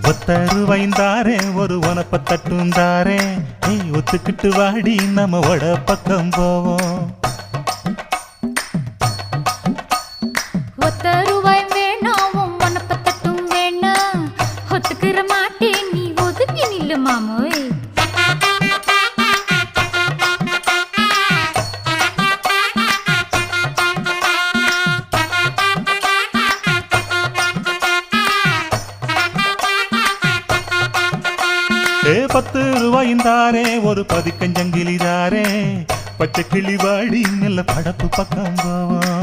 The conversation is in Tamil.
ஒத்தருவாய்ந்தாரே ஒரு உனப்ப தட்டுந்தாரே ஒத்துக்கிட்டு வாடி நம்ம வட பக்கம் போவோம். ஒத்தருவாய் வேணாம் உனப்ப தட்டும் வேணா ஒத்துக்கிற மாட்டே நீ ஒதுங்கி நில்லு மாமோய். ₹10 ஒரு பதிக்கஞ்சங்கிலிதாரே பச்சை கிளி வாடி நல்ல படப்பு பக்கம் போவோம்.